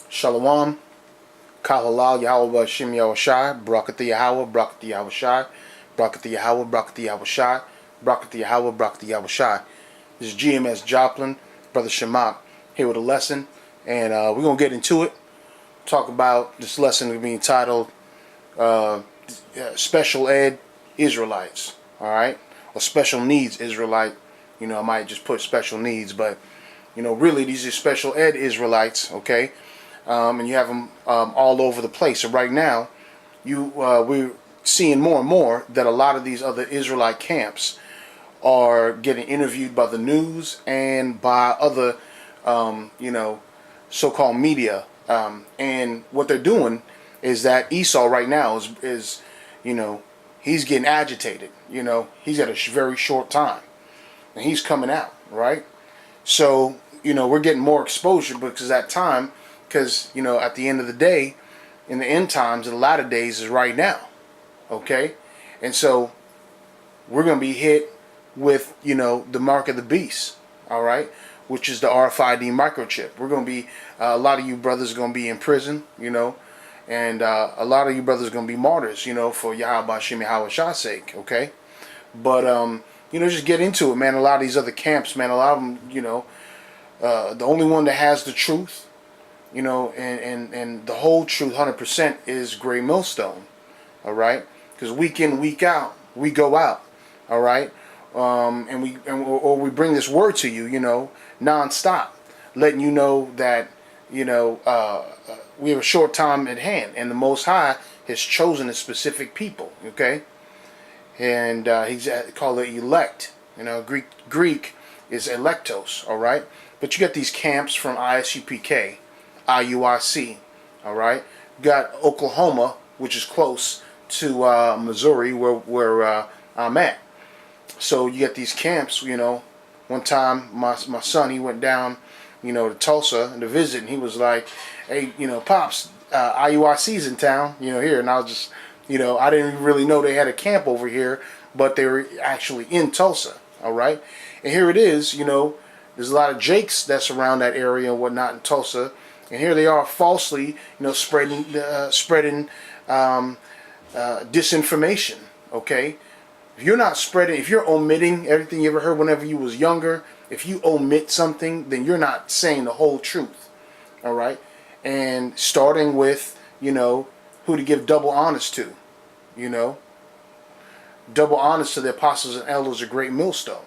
Shalom, Kahalal Yahweh Shem Yahushai, Barakat Yahweh, Barakat Yahushai, Barakat Yahweh, Barakat Yahushai, Barakat Yahweh, Barakat Yahushai. This is GMS Joplin, Brother Shamak, here with a lesson, and we're going to get into it. Talk about this lesson being titled Special Ed Israelites, alright? Or Special Needs Israelite. You know, I might just put special needs, but, you know, really these are special ed Israelites, okay? And you have them all over the place. So right now, we're seeing more and more that a lot of these other Israelite camps are getting interviewed by the news and by other, so-called media. And what they're doing is that Esau right now is he's getting agitated. You know, he's at a very short time, and he's coming out, right? So, we're getting more exposure because that time. Because, at the end of the day, in the end times, in the latter days is right now. Okay? And so we're going to be hit with, the mark of the beast. All right? Which is the RFID microchip. We're going to be, a lot of you brothers are going to be in prison, and a lot of you brothers are going to be martyrs, for Yahweh Shem Yahweh's sake. Okay? But, just get into it, man. A lot of these other camps, man, a lot of them, the only one that has the truth, and the whole truth 100% is Gray Millstone, all right? Because week in, week out, we go out, all right? And we bring this word to you, nonstop, letting you know that, we have a short time at hand, and the Most High has chosen a specific people, okay? And he's called it elect, Greek is electos, all right? But you got these camps from ISUPK, IUIC, all right. Got Oklahoma, which is close to Missouri, where I'm at. So you got these camps. One time my son, he went down, to Tulsa to visit, and he was like, "Hey, pops, IUIC's in town, here." And I was just, I didn't really know they had a camp over here, but they were actually in Tulsa, all right. And here it is, there's a lot of Jakes that's around that area and whatnot in Tulsa. And here they are falsely, spreading disinformation. Okay, if you're not spreading, if you're omitting everything you ever heard whenever you was younger, if you omit something, then you're not saying the whole truth. All right, and starting with who to give double honors to, double honors to the apostles and elders of Great Millstone,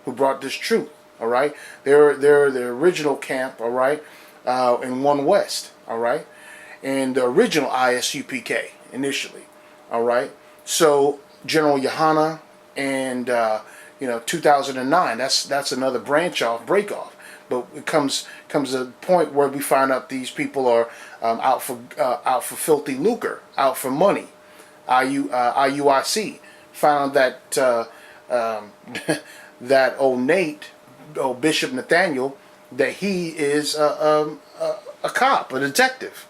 who brought this truth. All right, they're the original camp. All right. In One West, all right, and the original ISUPK initially, all right. So General Yohana and 2009. That's another break off. But it comes a point where we find out these people are out for filthy lucre, out for money. IUIC found that that old Bishop Nathaniel, that he is a cop, a detective.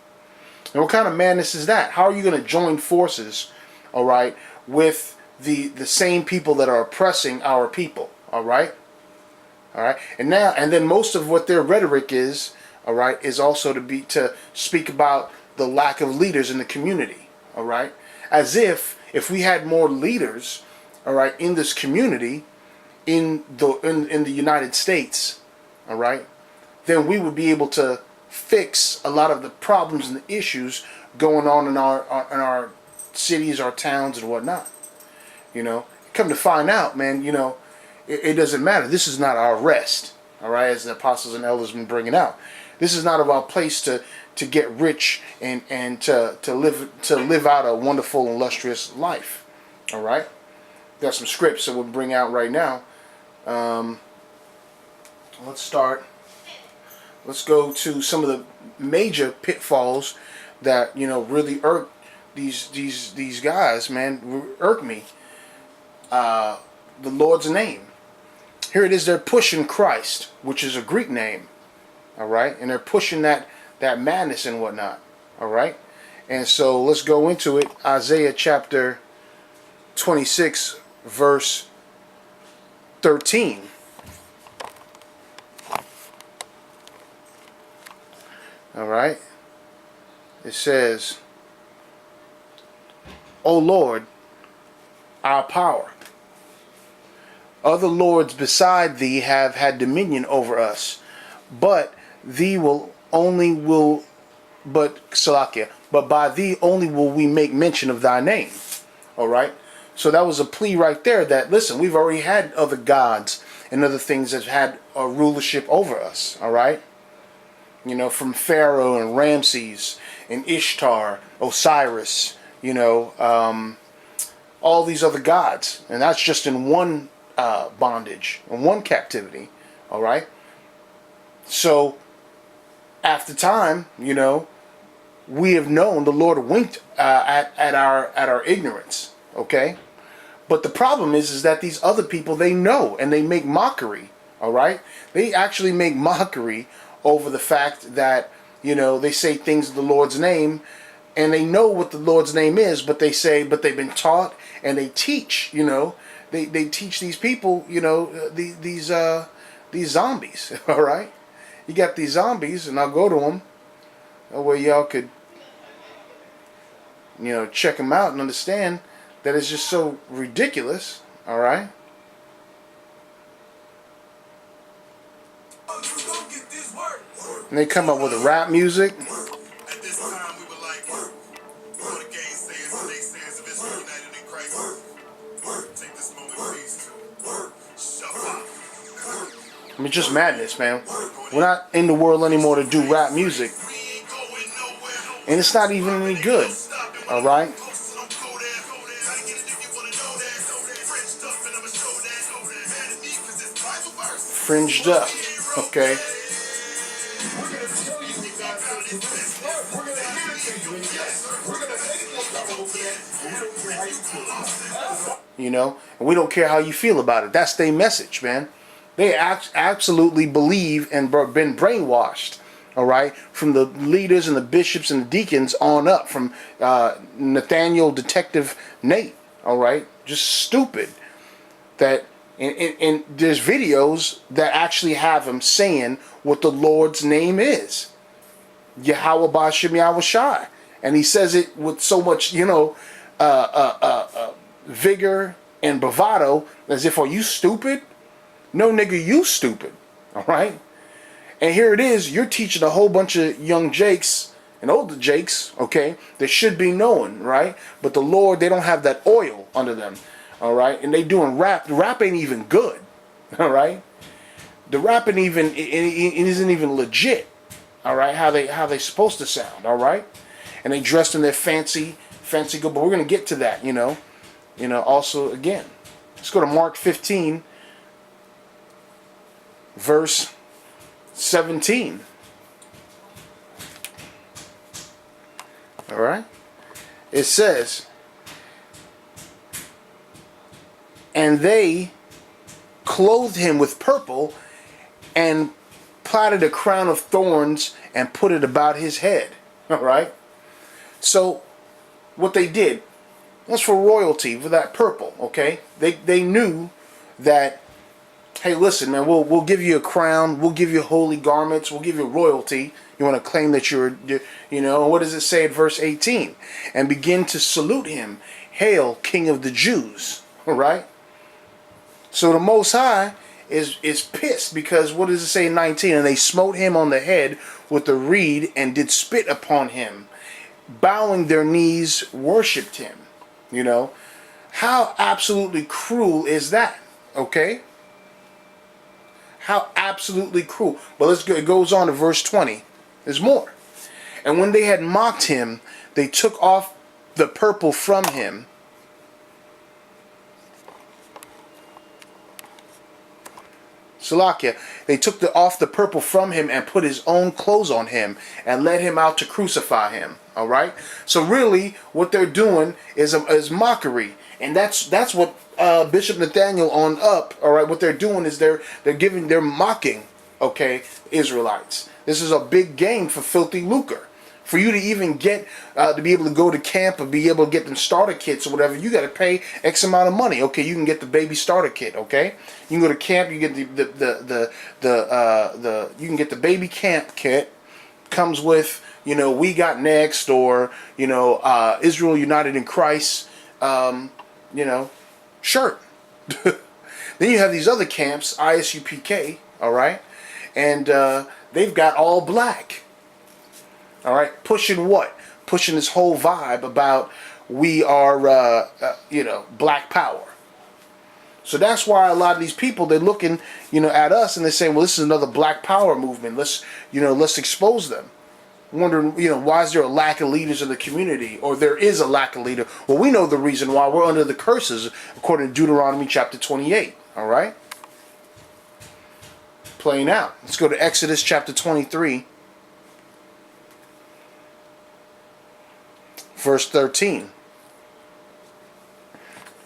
And what kind of madness is that? How are you going to join forces, all right, with the same people that are oppressing our people, all right? All right? And then most of what their rhetoric is, all right, is also to speak about the lack of leaders in the community, all right? As if we had more leaders, all right, in this community, in the United States, all right, then we would be able to fix a lot of the problems and the issues going on in our cities, our towns, and whatnot. Come to find out, man, it doesn't matter. This is not our rest, all right, as the apostles and elders have been bringing out. This is not our place to get rich and to live out a wonderful, illustrious life, all right. Got some scripts that we'll bring out right now. Let's start. Let's go to some of the major pitfalls that really irk these guys, man. Irk me. The Lord's name. Here it is. They're pushing Christ, which is a Greek name. All right, and they're pushing that madness and whatnot. All right, and so let's go into it. Isaiah chapter 26, verse 13. All right. It says, O Lord, our power. Other lords beside thee have had dominion over us, but thee will only will but Salakia, but by thee only will we make mention of thy name. All right. So that was a plea right there that, listen, we've already had other gods and other things that had a rulership over us. All right. You know, from Pharaoh and Ramses and Ishtar, Osiris, you know, all these other gods. And that's just in one bondage, in one captivity. All right. So after time, you know, we have known the Lord winked at our ignorance. Okay. But the problem is that these other people, they know and they make mockery. All right. They actually make mockery over the fact that, you know, they say things in the Lord's name and they know what the Lord's name is, but they say, but they've been taught and they teach, you know, they teach these people, you know, these zombies. All right. You got these zombies, and I'll go to them where y'all could, you know, check them out and understand that it's just so ridiculous. All right. And they come up with a rap music. At this time, we were like, all the gainsayers and naysayers of Israel united in Christ. Take this moment, please, to shut up. I mean, just madness, man. We're not in the world anymore to do rap music. And it's not even any good. All right. Fringed up. Okay. You know, and we don't care how you feel about it. That's their message, man. They absolutely believe and been brainwashed. All right, from the leaders and the bishops and the deacons on up, from Nathaniel, Detective Nate. All right, just stupid. That and there's videos that actually have him saying what the Lord's name is, Yahweh Ba'Shem Yahweh Shai, and he says it with so much, you know, vigor and bravado, as if, are you stupid? No, nigga, you stupid. All right. And here it is, you're teaching a whole bunch of young jakes and older jakes, okay, that should be knowing, right? But the Lord, they don't have that oil under them, all right? And they doing rap. The rap ain't even good, all right? The rap ain't even, it isn't even legit, all right, how they supposed to sound, all right? And they dressed in their fancy good, but we're going to get to that, you know, also again. Let's go to Mark 15, verse 17. All right. It says, and they clothed him with purple and plaited a crown of thorns and put it about his head. All right. So what they did, that's for royalty, for that purple. Okay. They knew that, hey, listen, man, we'll give you a crown, we'll give you holy garments, we'll give you royalty. You want to claim that you're, you know, what does it say at verse 18? And begin to salute him. Hail, King of the Jews. All right? So the Most High is pissed because what does it say in 19? And they smote him on the head with a reed and did spit upon him. Bowing their knees, worshipped him. You know? How absolutely cruel is that? Okay? How absolutely cruel. But let's go. It goes on to verse 20. There's more. And when they had mocked him, they took off the purple from him. Salakia. They took off the purple from him and put his own clothes on him and led him out to crucify him. All right. So really, what they're doing is mockery, and that's what Bishop Nathaniel on up. All right. What they're doing is they're mocking. Okay, Israelites. This is a big game for filthy lucre. For you to even get to be able to go to camp or be able to get them starter kits or whatever, you got to pay X amount of money. Okay, you can get the baby starter kit. Okay, you can go to camp, you get the you can get the baby camp kit. comes with, we got next, or, Israel United in Christ, shirt. Then you have these other camps, ISUPK, all right? And they've got all black, all right? Pushing what? Pushing this whole vibe about we are, black power. So that's why a lot of these people, they're looking, at us, and they're saying, well, this is another black power movement. Let's expose them. Wondering, why is there a lack of leaders in the community, or there is a lack of leader? Well, we know the reason why. We're under the curses, according to Deuteronomy chapter 28. All right, playing out. Let's go to Exodus chapter 23, verse 13,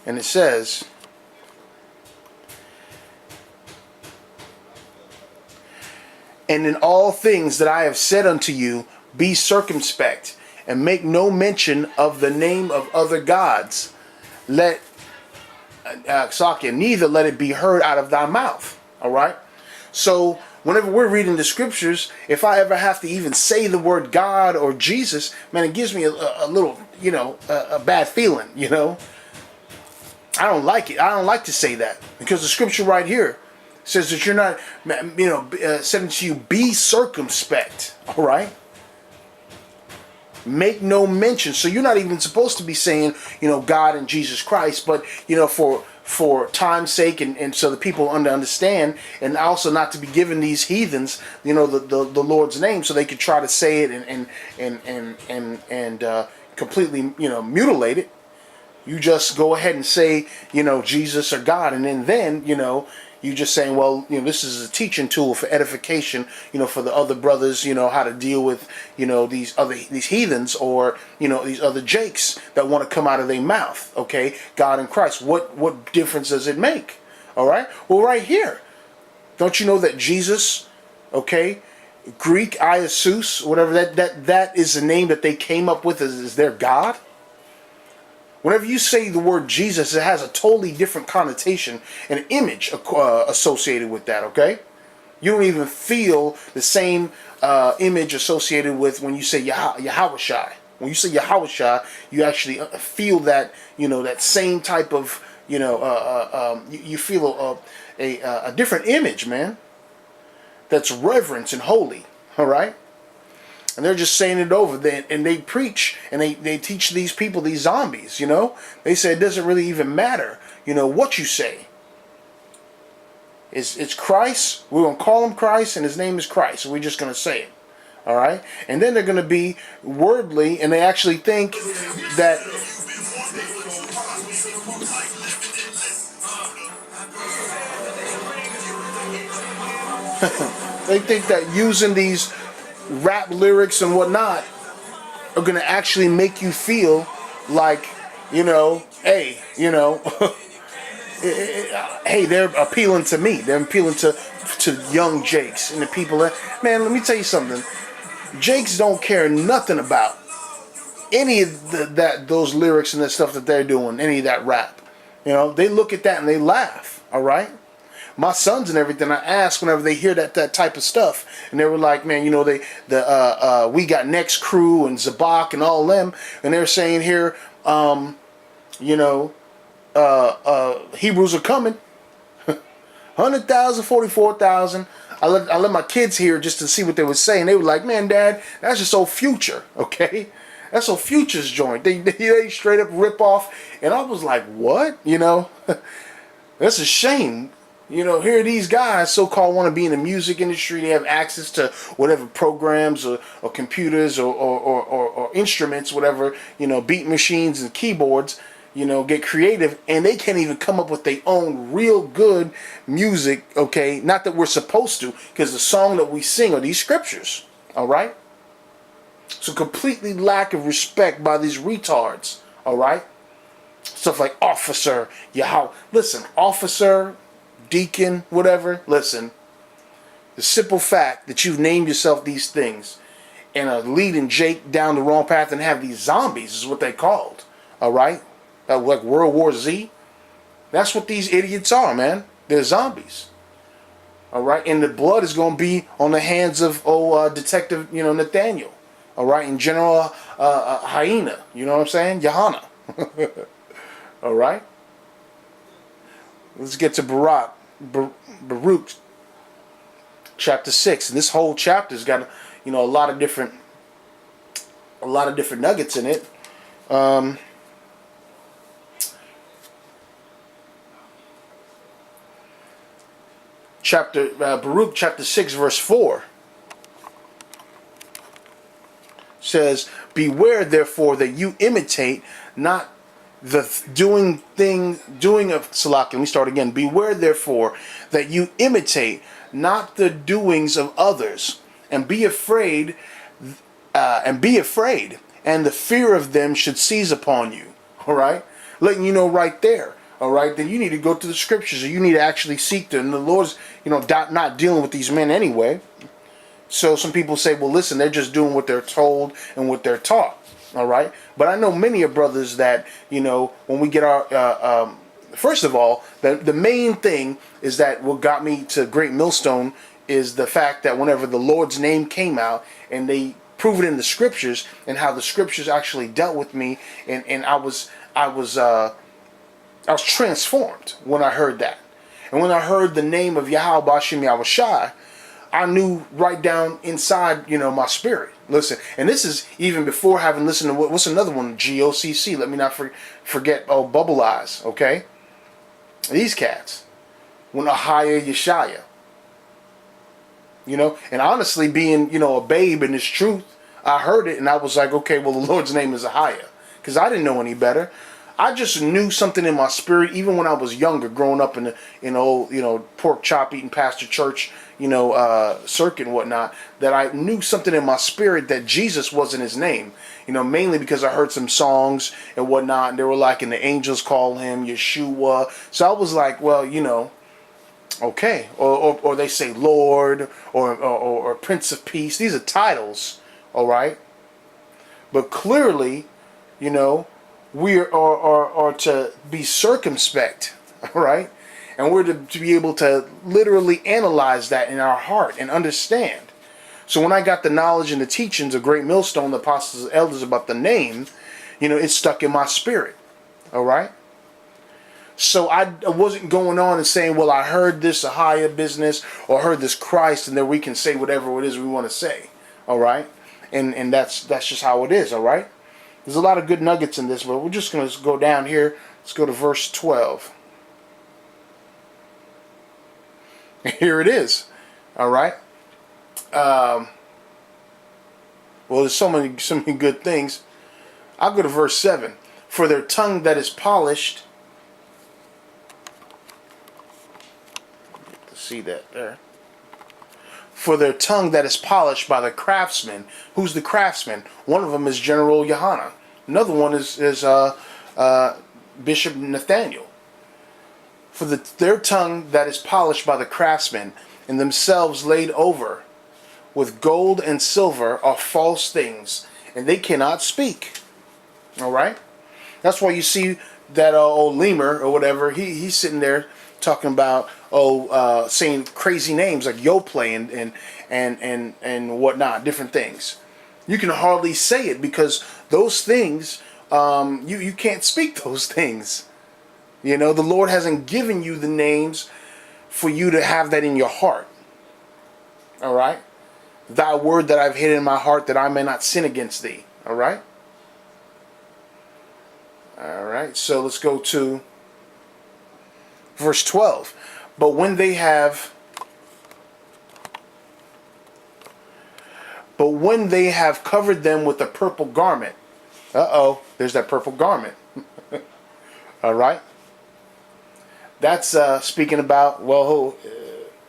and it says, "And in all things that I have said unto you, be circumspect, and make no mention of the name of other gods. Let neither let it be heard out of thy mouth." All right. So whenever we're reading the scriptures, if I ever have to even say the word God or Jesus, man, it gives me a little, a bad feeling. I don't like it. I don't like to say that, because the scripture right here says that you're not, said to you, be circumspect. All right. Make no mention. So you're not even supposed to be saying, God and Jesus Christ, but, for time's sake, and so the people understand, and also not to be giving these heathens, the Lord's name, so they could try to say it and completely, mutilate it. You just go ahead and say, Jesus or God, and then you just saying, well, this is a teaching tool for edification, for the other brothers, how to deal with, these heathens, or, these other jakes that want to come out of their mouth. Okay, God and Christ. What difference does it make? All right. Well, right here, don't you know that Jesus, okay, Greek Iesus, whatever that is the name that they came up with as their God. Whenever you say the word Jesus, it has a totally different connotation and image associated with that, okay? You don't even feel the same image associated with when you say Yahawashai. When you say Yahawashai, you actually feel that, that same type of, you feel a different image, man. That's reverence and holy, all right? And they're just saying it over. And they preach and they teach these people, these zombies, They say it doesn't really even matter, what you say. It's Christ. We're going to call him Christ, and his name is Christ. So we're just going to say it. All right? And then they're going to be worldly, and they actually think that... they think that using these rap lyrics and whatnot are going to actually make you feel like, hey, hey, they're appealing to me. They're appealing to young jakes and the people that, man, let me tell you something. Jakes don't care nothing about any of those lyrics and that stuff that they're doing, any of that rap. They look at that and they laugh, all right? My sons and everything, I ask whenever they hear that type of stuff, and they were like, man, We Got Next crew and Zabak and all them, and they're saying here, Hebrews are coming, 100,000, 44,000. I let my kids hear just to see what they were saying. They were like, man, Dad, that's just so Future, okay? That's so Future's joint. They straight up rip off, and I was like, what? That's a shame. Here these guys so-called want to be in the music industry. They have access to whatever programs or computers or instruments, whatever, beat machines and keyboards, get creative, and they can't even come up with their own real good music, okay? Not that we're supposed to, because the song that we sing are these scriptures, all right? So completely lack of respect by these retards, all right? Stuff like officer, listen, officer, deacon, whatever, listen, the simple fact that you've named yourself these things and are leading Jake down the wrong path and have these zombies is what they called, all right? Like World War Z. That's what these idiots are, man. They're zombies. All right, and the blood is going to be on the hands of Detective, Nathaniel. All right, and General Hyena. You know what I'm saying? Johanna. All right. Let's get to Baruch chapter 6, and this whole chapter's got a lot of different nuggets in it. Baruch chapter 6 verse 4 says, "Beware therefore that you imitate not the doing of Salak." Let me start again. "Beware therefore that you imitate not the doings of others, and be afraid, and the fear of them should seize upon you." All right, letting you know right there. All right, then you need to go to the scriptures, or you need to actually seek them. And the Lord's, not dealing with these men anyway. So some people say, well, listen, they're just doing what they're told and what they're taught. All right, but I know many of brothers that when we get our first of all, the main thing is that what got me to Great Millstone is the fact that whenever the Lord's name came out and they prove it in the scriptures and how the scriptures actually dealt with me, and I was transformed when I heard that. And when I heard the name of Yahweh Bashim Yahushai, I knew right down inside, my spirit. Listen, and this is even before having listened to what's another one, GOCC. Let me not forget, Bubble Eyes, okay? These cats. When Ahaya Yeshaya. And honestly, being, a babe in this truth, I heard it and I was like, okay, well, the Lord's name is Ahaya. Because I didn't know any better. I just knew something in my spirit, even when I was younger, growing up in the old, pork chop eating pastor church, circuit and whatnot, that I knew something in my spirit that Jesus wasn't his name. Mainly because I heard some songs and whatnot, and they were like, and the angels call him Yeshua. So I was like, well, okay. Or they say Lord or Prince of Peace. These are titles, all right? But clearly, we are to be circumspect, all right? And we're to be able to literally analyze that in our heart and understand. So when I got the knowledge and the teachings of Great Millstone, the apostles and elders about the name, it stuck in my spirit, all right? So I wasn't going on and saying, well, I heard this Ahaya business or heard this Christ, and then we can say whatever it is we want to say, all right? And that's just how it is, all right? There's a lot of good nuggets in this, but we're just going to go down here. Let's go to verse 12. Here it is. All right. Well, there's so many good things. I'll go to verse 7. For their tongue that is polished. See that there. For their tongue that is polished by the craftsman. Who's the craftsman? One of them is General Johanna. Another one is Bishop Nathaniel. For their tongue that is polished by the craftsman, and themselves laid over with gold and silver, are false things, and they cannot speak. All right? That's why you see that old lemur or whatever, he's sitting there talking about saying crazy names like Yoplay and whatnot, different things. You can hardly say it because those things, you can't speak those things. The Lord hasn't given you the names for you to have that in your heart. All right? Thy word that I've hid in my heart, that I may not sin against thee. All right? All right, so let's go to verse 12. But when they have covered them with a purple garment. There's that purple garment. All right? That's speaking about,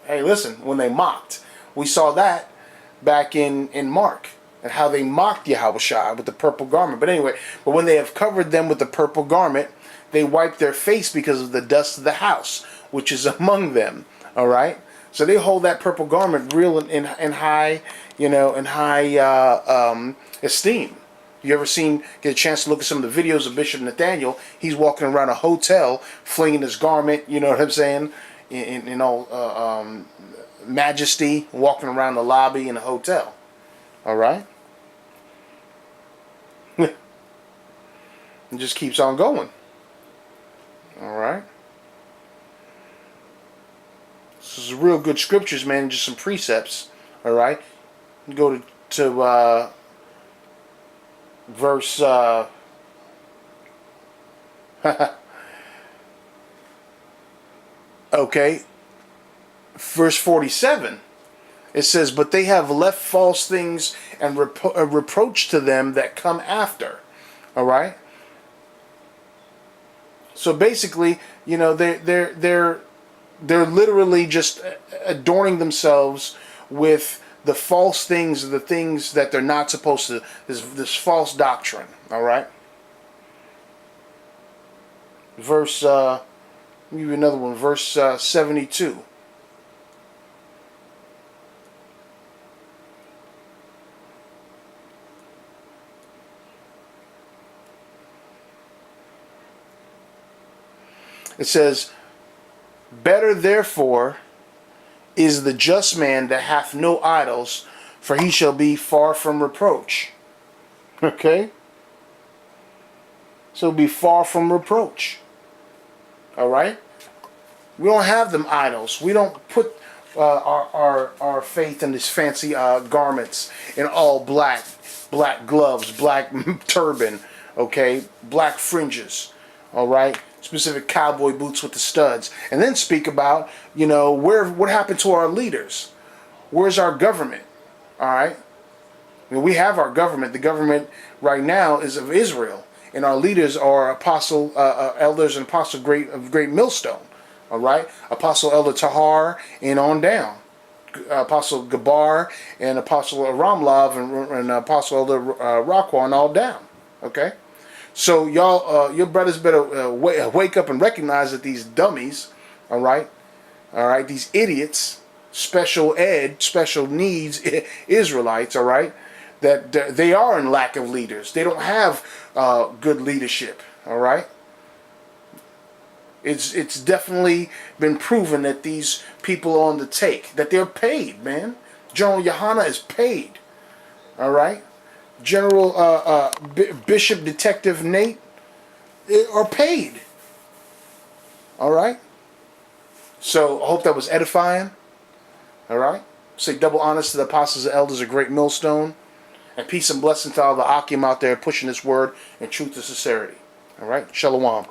hey, listen, when they mocked. We saw that back in Mark, and how they mocked Yahushua with the purple garment. But anyway, but when they have covered them with the purple garment, they wipe their face because of the dust of the house, which is among them. All right? So they hold that purple garment real in high, esteem. You ever get a chance to look at some of the videos of Bishop Nathaniel? He's walking around a hotel, flinging his garment, you know what I'm saying, in all majesty walking around the lobby in a hotel. All right? It just keeps on going. All right? This is real good scriptures, man, just some precepts. All right? Go to verse okay, verse 47. It says, but they have left false things and reproach to them that come after. All right. So basically, you know, they're literally just adorning themselves with the false things, the things that they're not supposed to. This false doctrine. All right. Verse. Let me give you another one. Verse 72. It says, better therefore is the just man that hath no idols, for he shall be far from reproach. Okay? So be far from reproach. Alright? We don't have them idols. We don't put our faith in these fancy garments in all black gloves, black turban, okay? Black fringes. Alright? Specific cowboy boots with the studs, and then speak about, you know, what happened to our leaders. Where's our government? All right, I mean, we have our government. The government right now is of Israel, and our leaders are apostle elders and apostle great millstone. All right, Apostle Elder Tahar and on down, Apostle Gabar and Apostle Ramlav and Apostle Elder Rockwell all down. Okay. So y'all, your brothers better wake up and recognize that these dummies, all right, these idiots, special needs Israelites, all right, that they are in lack of leaders. They don't have good leadership, all right. It's definitely been proven that these people are on the take, that they're paid, man. General Yohana is paid, all right. General Bishop Detective Nate are paid. All right. So I hope that was edifying. All right. Say double honors to the apostles and elders of Great Millstone, and peace and blessing to all the Akim out there pushing this word in truth and sincerity. All right. Shalom.